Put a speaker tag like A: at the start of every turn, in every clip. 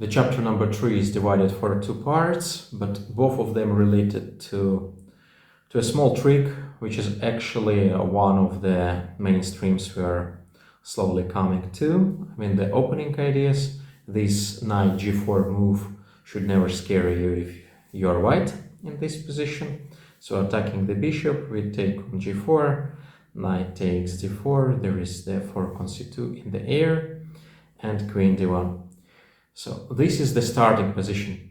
A: The chapter number 3 is divided for 2 parts, but both of them related to a small trick, which is actually one of the mainstreams we are slowly coming to. I mean, the opening ideas, this knight g4 move should never scare you if you are white in this position. So attacking the bishop, we take on g4, knight takes d4, there is therefore con c2 in the air, and queen d1. So this is the starting position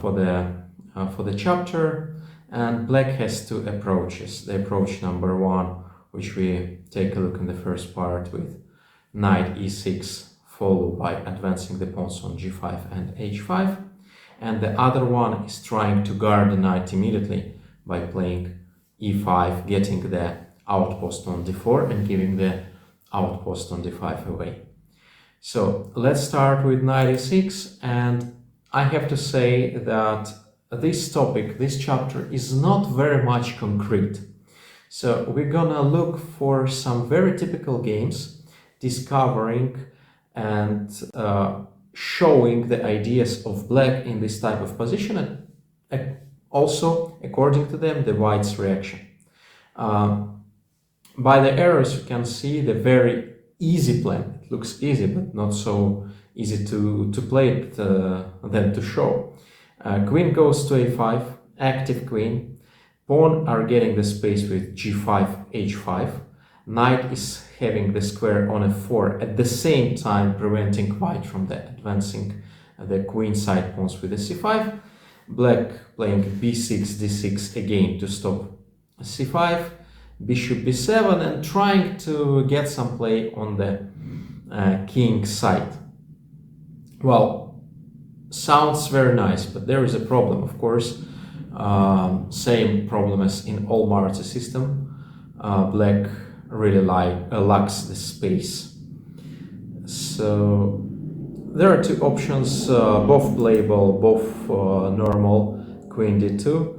A: for the chapter, and black has 2 approaches. The approach number 1, which we take a look in the first part with knight e6, followed by advancing the pawns on g5 and h5, and the other one is trying to guard the knight immediately by playing e5, getting the outpost on d4 and giving the outpost on d5 away. So let's start with knight e6, and I have to say that this topic, this chapter, is not very much concrete. So we're gonna look for some very typical games, discovering and showing the ideas of black in this type of position, and also, according to them, the white's reaction. By the arrows, you can see the very easy plan. It looks easy, but not so easy to play it than to show. Queen goes to a5, active queen. Pawn are getting the space with g5, h5. Knight is having the square on f4, at the same time preventing white from advancing the queen side pawns with the c5. Black playing b6, d6 again to stop c5. Bishop b7 and trying to get some play on the king side. Well, sounds very nice, but there is a problem, of course. Same problem as in all Maroczy system. Black really lacks the space. So there are 2 options, both playable, both normal. Queen d2.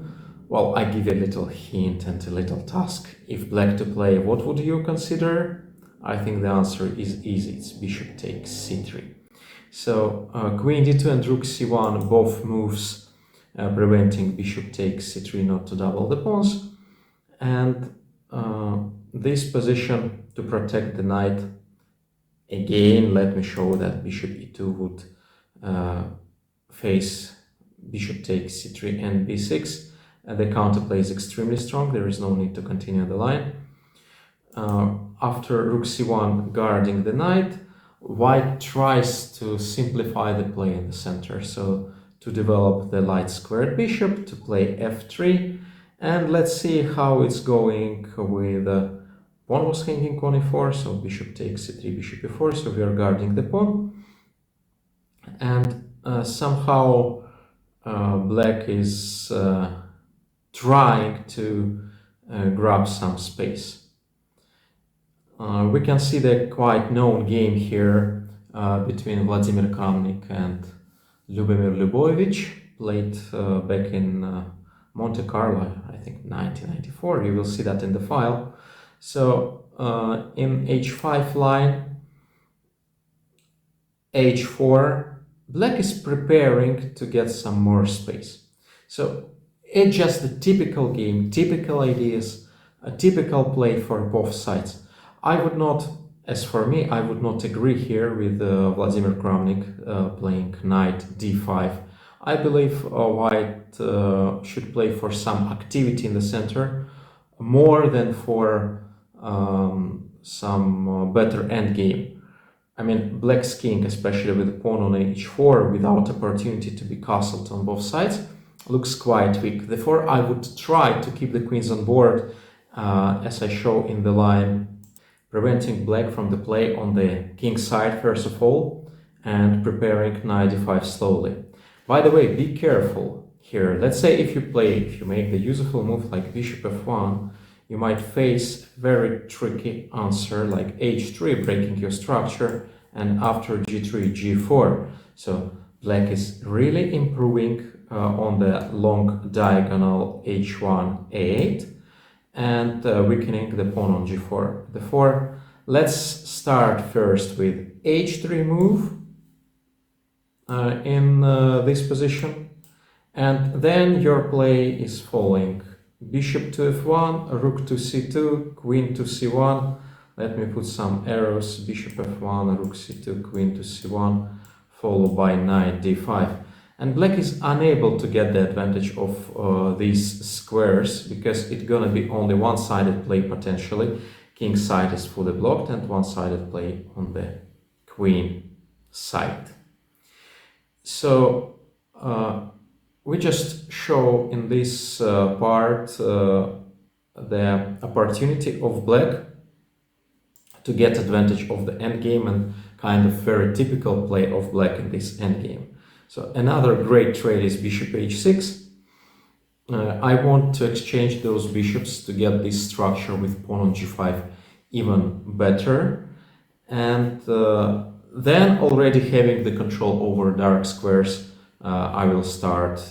A: Well, I give you a little hint and a little task. If black to play, what would you consider? I think the answer is easy. It's bishop takes c3. So queen d2 and rook c1, both moves preventing bishop takes c3 not to double the pawns. And this position to protect the knight, again, let me show that bishop e2 would face bishop takes c3 and b6. The counterplay is extremely strong, there is no need to continue the line. After rook c1 guarding the knight, white tries to simplify the play in the center, so to develop the light squared bishop, to play f3, and let's see how it's going with pawn was hanging on e4, so bishop takes c3, bishop e4, so we are guarding the pawn, and somehow black is trying to grab some space. We can see the quite known game here between Vladimir Kramnik and Lyubomir Lyubovich, played back in Monte Carlo, I think 1994. You will see that in the file. So in h5 line, h4, black is preparing to get some more space. So it's just a typical game, typical ideas, a typical play for both sides. I would not, as for me, I would not agree here with Vladimir Kramnik playing knight d5. I believe white should play for some activity in the center, more than for some better endgame. I mean, black's king, especially with the pawn on h4, without opportunity to be castled on both sides, looks quite weak. Therefore, I would try to keep the queens on board, as I show in the line, preventing black from the play on the king side first of all, and preparing knight d5 slowly. By the way, be careful here. Let's say if you make the useful move like bishop f1, you might face a very tricky answer like h3, breaking your structure, and after g3, g4. So black is really improving on the long diagonal h1, a8, and weakening the pawn on g4. Therefore, let's start first with h3 move. in this position, and then your play is following: bishop to f1, rook to c2, queen to c1. Let me put some arrows: bishop f1, rook c2, queen to c1, followed by knight d5. And black is unable to get the advantage of these squares, because it's gonna be only one-sided play potentially. King side is fully blocked, and one-sided play on the queen side. So we just show in this part the opportunity of black to get advantage of the endgame, and kind of very typical play of black in this endgame. So another great trade is bishop h6. I want to exchange those bishops to get this structure with pawn on g5 even better, and then, already having the control over dark squares, I will start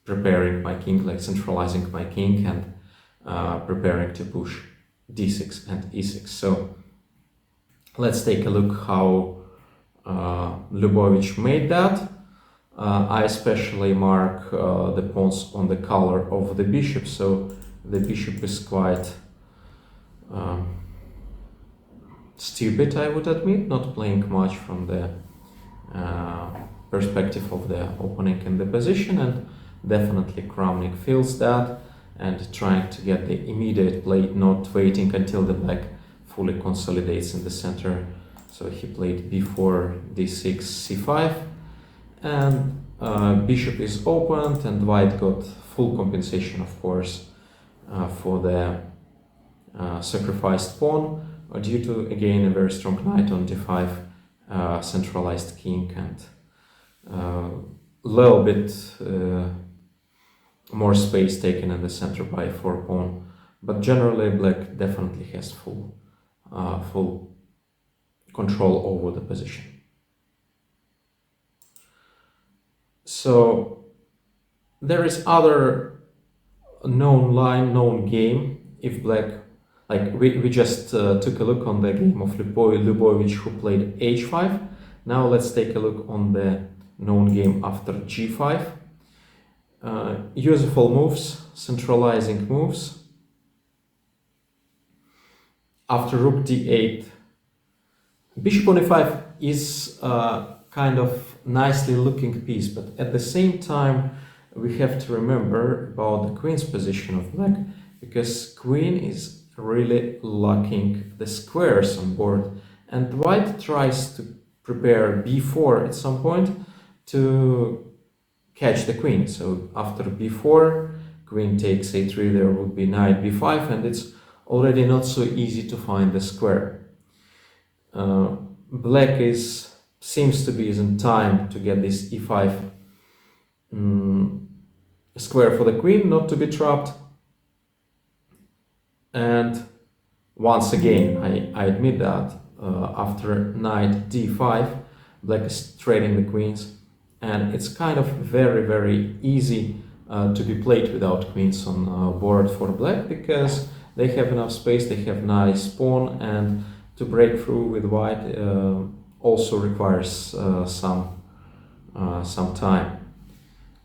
A: preparing my king, like centralizing my king, and preparing to push d6 and e6. So let's take a look how Lubovich made that. I especially mark the pawns on the color of the bishop, so the bishop is quite stupid, I would admit, not playing much from the perspective of the opponent in the position, and definitely Kramnik feels that and trying to get the immediate play, not waiting until the black fully consolidates in the center. So he played b4, d6, c5, and bishop is opened, and white got full compensation, of course, for the sacrificed pawn, due to, again, a very strong knight on d5, centralized king, and a little bit more space taken in the center by 4 pawn. But generally black definitely has full control over the position. So there is other known line, known game. If black, like we just took a look on the game of Lubovich, who played h5. Now let's take a look on the known game after g5. Useful moves, centralizing moves. After rook d8, bishop on e5 is kind of nicely looking piece, but at the same time we have to remember about the queen's position of black, because queen is really locking the squares on board, and white tries to prepare b4 at some point to catch the queen. So after b4, queen takes a3, there would be knight b5, and it's already not so easy to find the square. Black seems to be in time to get this e5 square for the queen, not to be trapped. And once again, I admit that after knight d5, black is trading the queens, and it's kind of very easy to be played without queens on board for black, because they have enough space, they have nice pawn, and to break through with white also requires some time.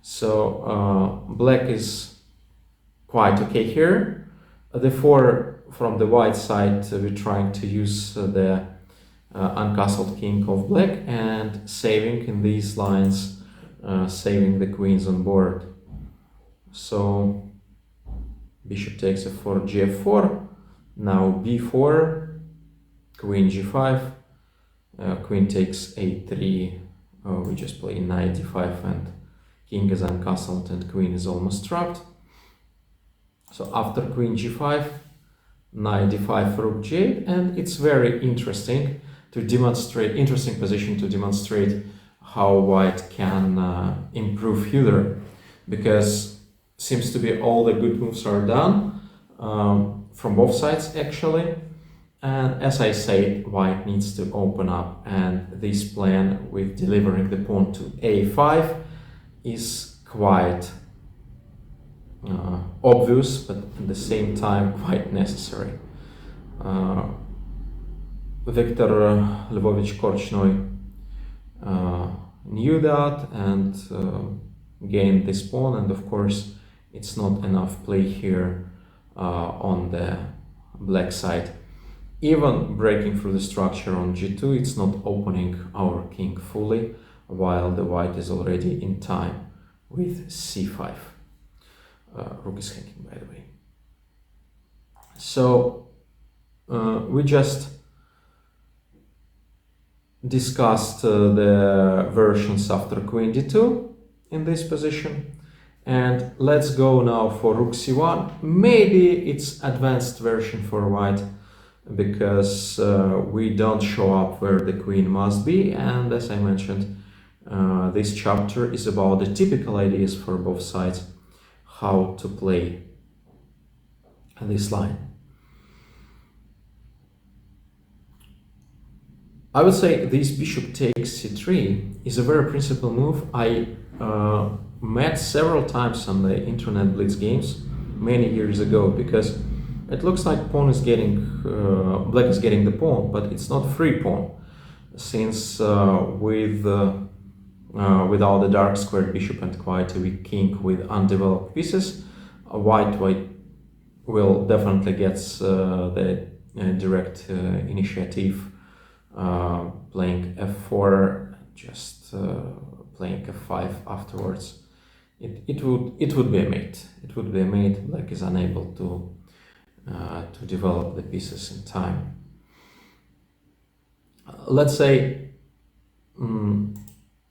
A: So black is quite okay here. Therefore, from the white side, we're trying to use the uncastled king of black and saving in these lines, saving the queens on board. So bishop takes f4, gf4, now b4, queen g5, queen takes a3, we just play knight d5, and king is uncastled and queen is almost trapped. So after queen g5, knight d5, rook g8, and it's very interesting to demonstrate, interesting position to demonstrate how white can improve further, because seems to be all the good moves are done from both sides actually. And as I said, white needs to open up, and this plan with delivering the pawn to a5 is quite obvious, but at the same time quite necessary. Viktor Lvovich Korchnoi new that and gain this pawn, and of course it's not enough play here on the black side. Even breaking through the structure on g2, it's not opening our king fully, while the white is already in time with c5. Rook is hanging, by the way. So we just discussed the versions after queen d2 in this position, and let's go now for rook c1. Maybe it's advanced version for white, because we don't show up where the queen must be, and as I mentioned, this chapter is about the typical ideas for both sides, how to play this line. I would say this bishop takes c3 is a very principled move. I met several times on the internet blitz games many years ago, because it looks like pawn is getting black is getting the pawn, but it's not free pawn, since without the dark squared bishop and quite a weak king with undeveloped pieces, white will definitely get the direct initiative, playing f4, just playing f5 afterwards. It would be a mate. It would be a mate. Black is unable to develop the pieces in time. Let's say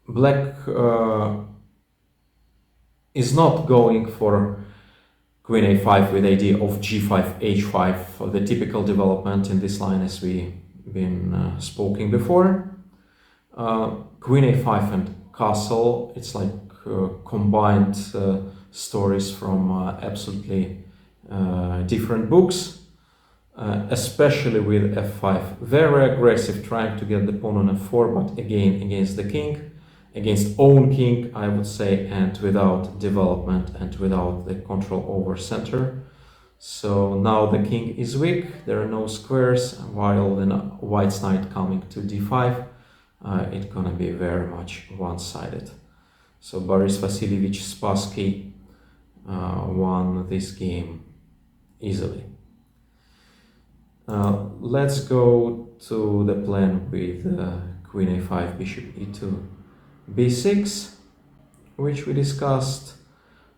A: black is not going for queen a5 with idea of g5, h5, for the typical development in this line as we been spoken before. Queen a5 and castle, it's like combined stories from absolutely different books, especially with f5. Very aggressive, trying to get the pawn on f4, but again against the king, against own king, I would say, and without development and without the control over center. So now the king is weak, there are no squares, while the white's knight coming to d5, it's gonna be very much one-sided. So Boris Vasilyevich Spassky won this game easily. Let's go to the plan with queen a5, bishop e2, b6, which we discussed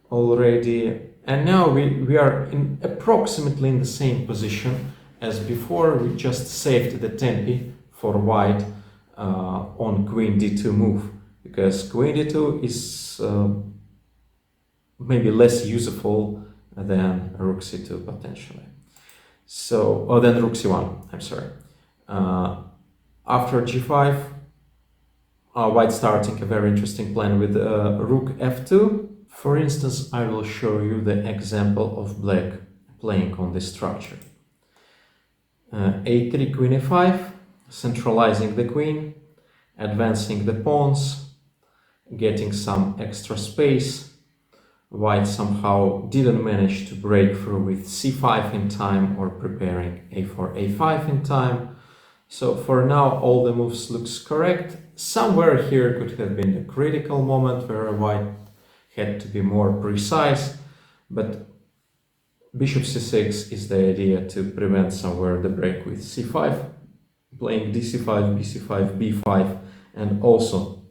A: already. And now we are approximately in the same position as before. We just saved the tempi for white on queen d2 move, because queen d2 is maybe less useful than rook c2 potentially. So, or then rook c1, I'm sorry. After g5, white starting a very interesting plan with rook f2. For instance, I will show you the example of black playing on this structure. a3, queen a5, centralizing the queen, advancing the pawns, getting some extra space. White somehow didn't manage to break through with c5 in time, or preparing a4, a5 in time. So for now, all the moves looks correct. Somewhere here could have been the critical moment where white had to be more precise, but bishop c6 is the idea to prevent somewhere the break with c5, playing dc5, bc5, b5, and also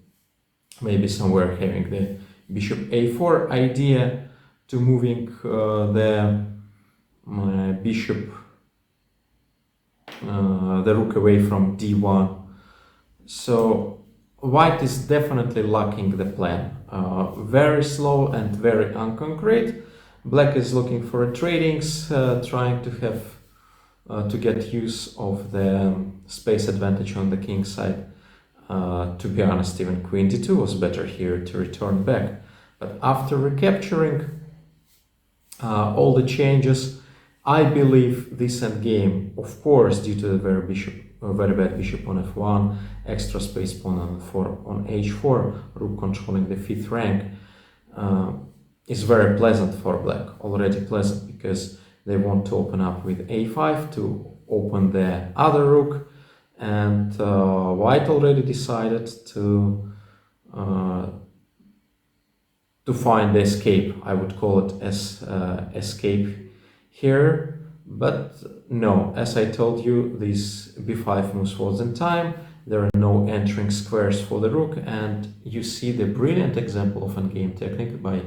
A: maybe somewhere having the bishop a4 idea to moving the bishop, the rook away from d1. So white is definitely lacking the plan. Very slow and very unconcrete. Black is looking for tradings, trying to have to get use of the space advantage on the king side. To be honest, even queen d2 was better here to return back. But after recapturing all the changes, I believe this endgame, of course, due to the very bad bishop on f1, extra space pawn on f4, on h4, rook controlling the 5th rank, is very pleasant for black. Already pleasant, because they want to open up with a5 to open the other rook, and white already decided to to find the escape. I would call it as escape here, but no, as I told you, this b5 moves forwards in time. There are no entering squares for the rook, and you see the brilliant example of endgame technique by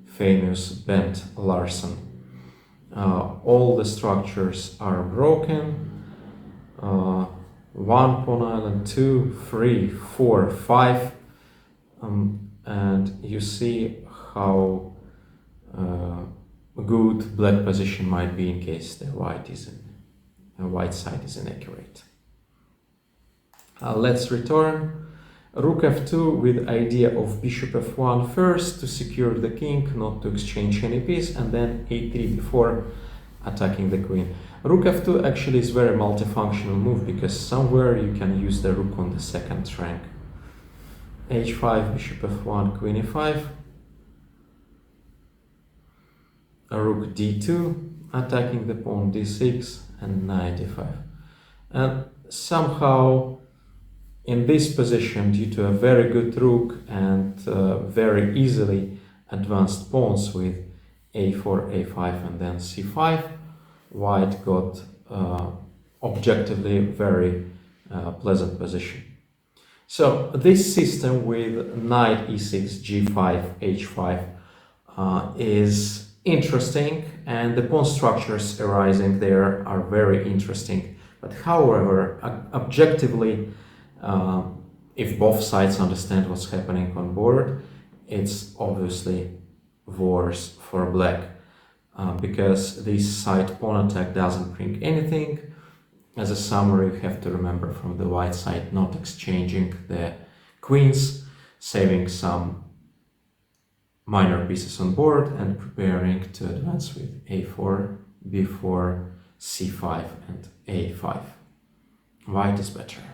A: famous Bent Larsen. All the structures are broken. 1 pawn island, 2, 3, 4, 5, and you see how good black position might be in case the white side is inaccurate. Let's return. Rook f2 with idea of bishop f1 first to secure the king, not to exchange any piece, and then a3 before attacking the queen. Rook f2 actually is very multifunctional move because somewhere you can use the rook on the second rank. h5, bishop f1, queen e5. A rook d2, attacking the pawn d6, and knight d5. And somehow in this position, due to a very good rook and very easily advanced pawns with a4, a5, and then c5, white got objectively very pleasant position. So this system with knight e6, g5, h5 is interesting, and the pawn structures arising there are very interesting. But however, objectively, if both sides understand what's happening on board, it's obviously worse for black, because this side pawn attack doesn't bring anything. As a summary, you have to remember from the white side not exchanging the queens, saving some minor pieces on board, and preparing to advance with a4, b4, c5, and a5. White is better.